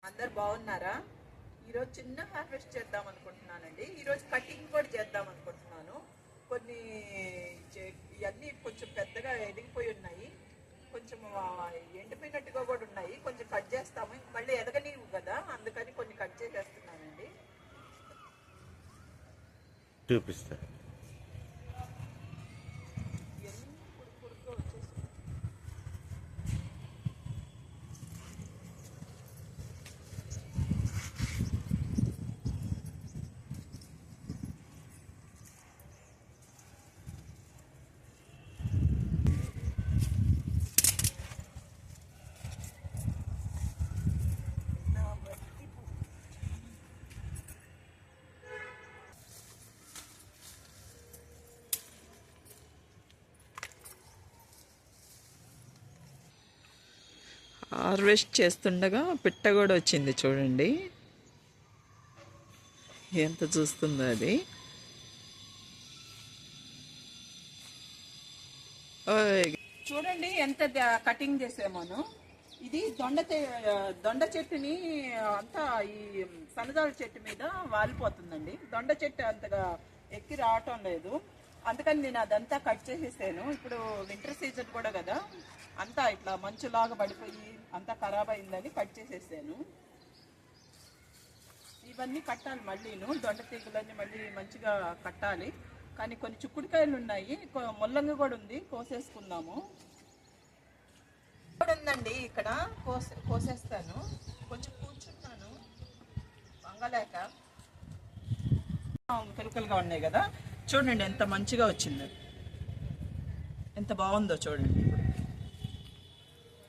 అందరు బాగున్నారా? ఈరోజు చిన్న హార్వెస్ట్ చేద్దాం అనుకుంటున్నానండి. ఈరోజు కటింగ్ కూడా చేద్దాం అనుకుంటున్నాను. కొన్ని ఇవన్నీ కొంచెం పెద్దగా ఎదిగిపోయి ఉన్నాయి, కొంచెం ఎండిపోయినట్టుగా కూడా ఉన్నాయి. కొంచెం కట్ చేస్తాము, మళ్ళీ ఎదగనివ్వు కదా, అందుకని కొన్ని కట్ చేసేస్తున్నానండి. చూపిస్తా. హార్వెస్ట్ చేస్తుండగా పిట్ట కూడా వచ్చింది చూడండి, ఎంత చూస్తుందో అది. చూడండి ఎంత కటింగ్ చేసామోను. ఇది దొండ చెట్టుని అంతా ఈ సన్నజాల చెట్టు మీద వాలిపోతుందండి. దొండ చెట్టు అంతగా ఎక్కి రావటం లేదు, అందుకని నేను అదంతా కట్ చేసేసాను. ఇప్పుడు వింటర్ సీజన్ కూడా కదా, అంతా ఇట్లా మంచులాగా పడిపోయి అంతా ఖరాబ్ అయిందని కట్ చేసేసాను. ఇవన్నీ కట్టాలి మళ్ళీను, దొండ తీగలన్నీ మళ్ళీ మంచిగా కట్టాలి. కానీ కొన్ని చిక్కుడుకాయలు ఉన్నాయి, ముల్లంగి కూడా ఉంది, కోసేసుకుందాము. ఉందండి ఇక్కడ, కోసేస్తాను. కొంచెం కూర్చున్నాను వంగలేక, పిలకలుగా ఉన్నాయి కదా. చూడండి ఎంత మంచిగా వచ్చింది, ఎంత బాగుందో చూడండి. ఇప్పుడు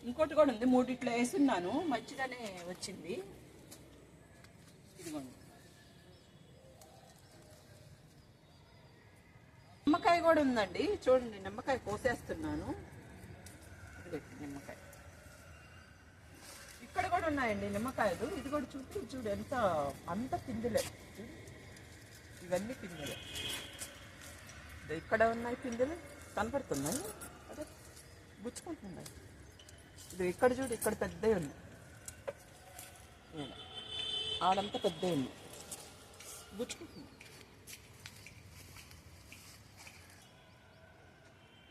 ఇంకోటి కూడా ఉంది, మూడిట్లో వేసున్నాను, మంచిగానే వచ్చింది. ఇదిగోండి నిమ్మకాయ కూడా ఉందండి, చూడండి నిమ్మకాయ కోసేస్తున్నాను. నిమ్మకాయ ఇక్కడ కూడా ఉన్నాయండి నిమ్మకాయలు. ఇది కూడా చూడు ఎంత, అంత పిందులే, ఇవన్నీ పిందులే. ఇక్కడ ఉన్నాయి పిందులు, కనపడుతున్నాయి, అదే గుచ్చుకుంటున్నాయి. ఇది ఇక్కడ చూడు, ఇక్కడ పెద్దవి ఉన్నాయి, ఆడంతా పెద్దవి ఉన్నాయి, గుచ్చుకుంటున్నాయి.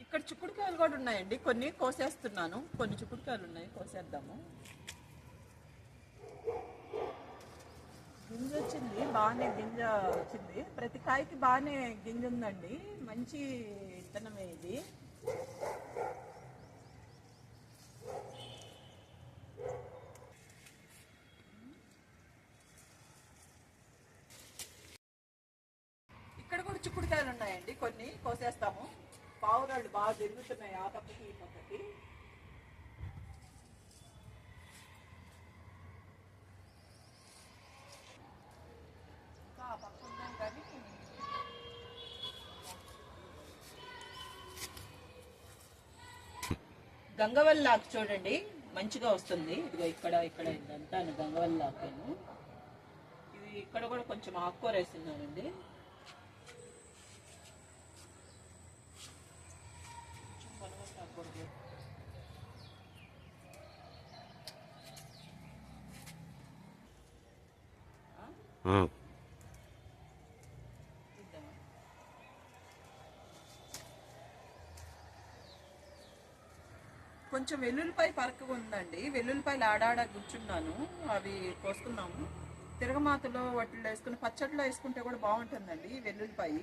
ఇక్కడ చిక్కుడుకాయలు కూడా ఉన్నాయండి, కొన్ని కోసేస్తున్నాను. కొన్ని చిక్కుడుకాయలు ఉన్నాయి, కోసేద్దాము. గింజ వచ్చింది, బాగానే గింజ వచ్చింది. ప్రతి కాయకి బాగానే గింజ ఉందండి, మంచి విత్తనమే ఇది. ఇక్కడ కూడా చిక్కుడుకాయలు ఉన్నాయండి, కొన్ని కోసేస్తాము. పావురాళ్ళు బాగా తిరుగుతున్నాయి ఆ పక్కకి ఈ పక్కకి. ఆ పక్క ఉన్నాయి కానీ గంగవల్లాకు చూడండి మంచిగా వస్తుంది. ఇదిగో ఇక్కడ ఇదంతా గంగవల్లాకేను. ఇది ఇక్కడ కూడా కొంచెం ఆకుకూర వేస్తున్నానండి. కొంచెం వెల్లుల్లిపాయ పరకగా ఉందండి, వెల్లుల్లిపాయలు ఆడాడ కూర్చున్నాను, అవి కోసుకున్నాము. తిరగమాతలో వాటిలో వేసుకుని పచ్చడిలో వేసుకుంటే కూడా బాగుంటుందండి వెల్లుల్లిపాయ.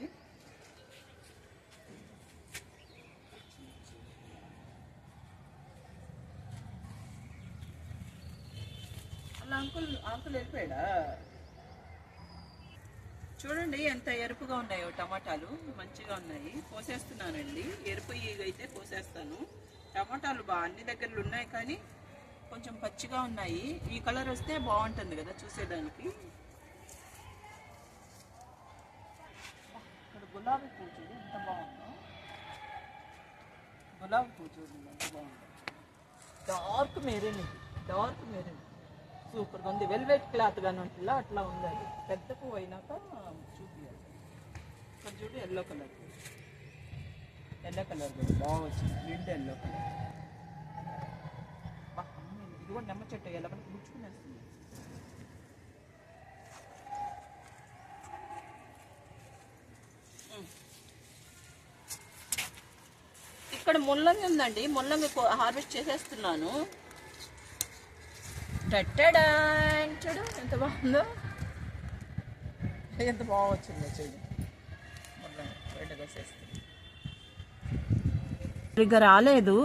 అలా అంకుల్ వెళ్ళిపోయాడా? చూడండి ఎంత ఎరుపుగా ఉన్నాయో టమాటాలు, మంచిగా ఉన్నాయి. కోసేస్తున్నానండి, ఎరుపు అయితే కోసేస్తాను. టమాటాలు అన్ని దగ్గరలు ఉన్నాయి కానీ కొంచెం పచ్చిగా ఉన్నాయి. ఈ కలర్ వస్తే బాగుంటుంది కదా చూసేదానికి. ఇక్కడ గులాబీ పువ్వు చూడు ఎంత బాగుందో, గులాబీ పువ్వు చూడండి ఎంత బాగుందో. డార్క్ మెరూన్ సూపర్గా ఉంది. వెల్వెట్ క్లాత్ కానీ ఉంటుందా అట్లా ఉంది. అది పెద్ద పువ్వు అయినాక చూపించాలి. ఇక్కడ చూడు ఎల్లో కలర్ కూడా బాగా వచ్చింది, నిండు ఎల్లో కలర్. ఇది కూడా నిమ్మ చెట్టు ఎలా గుచ్చుకునేస్తుంది. ఇక్కడ ముల్లంగి ఉందండి, ముల్లంగి హార్వెస్ట్ చేసేస్తున్నాను. చూడు ఎంత బాగుందో, ఎంత బాగా వచ్చిందో చూడు. ముల్లంగి బయటకు వచ్చేస్తుంది. సరిగ్గా రాలేదు.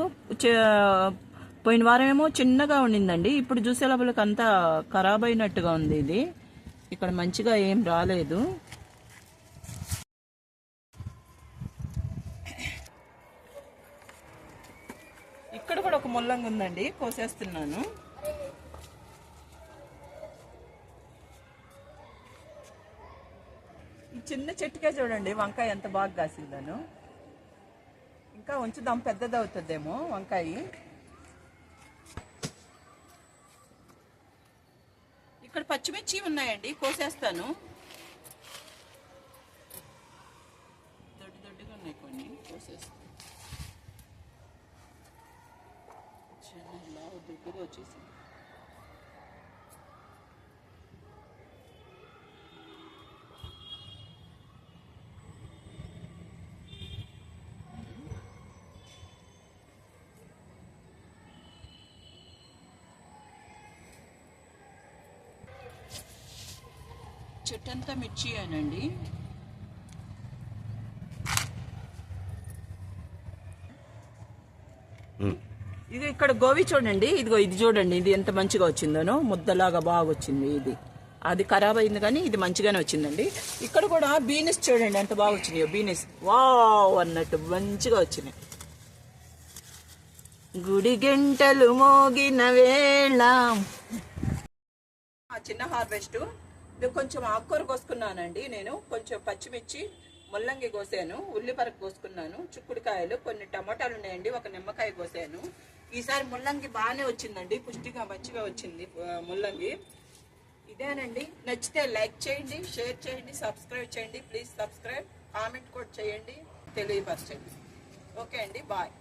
పోయిన వారం ఏమో చిన్నగా ఉండిందండి, ఇప్పుడు చూసే లోపలికి అంతా ఖరాబ్ అయినట్టుగా ఉంది. ఇది ఇక్కడ మంచిగా ఏం రాలేదు. ఇక్కడ కూడా ఒక ముల్లంగి ఉందండి, కోసేస్తున్నాను. ఈ చిన్న చెట్టుకే చూడండి వంకాయ ఎంత బాగా కాసిందాను. ఇంకా ఉంచుదాం, పెద్దది అవుతుందేమో వంకాయ. ఇక్కడ పచ్చిమిర్చి ఉన్నాయండి, కోసేస్తాను. దొడ్డుగా ఉన్నాయి కొన్ని, కోసేస్తాను. దగ్గర వచ్చేసి చెట్టంతా మిర్చి అనండి. ఇది ఇక్కడ గోవి చూడండి, ఇదిగో ఇది చూడండి, ఇది ఎంత మంచిగా వచ్చిందనో, ముద్దలాగా బాగా వచ్చింది. ఇది అది ఖరాబ్ అయింది కానీ ఇది మంచిగానే వచ్చిందండి. ఇక్కడ కూడా బీనెస్ చూడండి ఎంత బాగా వచ్చినాయో, బీనెస్ వావ్ అన్నట్టు మంచిగా వచ్చినాయి. గుడి గంటలు మోగిన వేళ. చిన్న హార్వెస్ట్. కొంచెం ఆకుకూర కోసుకున్నానండి నేను, కొంచెం పచ్చిమిర్చి, ముల్లంగి కోసాను, ఉల్లిపరకు కోసుకున్నాను, చిక్కుడుకాయలు, కొన్ని టమాటాలు ఉన్నాయండి, ఒక నిమ్మకాయ కోసాను. ఈసారి ముల్లంగి బాగానే వచ్చిందండి, పుష్టిగా మంచిగా వచ్చింది ముల్లంగి. ఇదేనండి. నచ్చితే లైక్ చేయండి, షేర్ చేయండి, సబ్స్క్రైబ్ చేయండి. ప్లీజ్ సబ్స్క్రైబ్, కామెంట్ కూడా చేయండి, తెలియపరచండి. ఓకే అండి, బాయ్.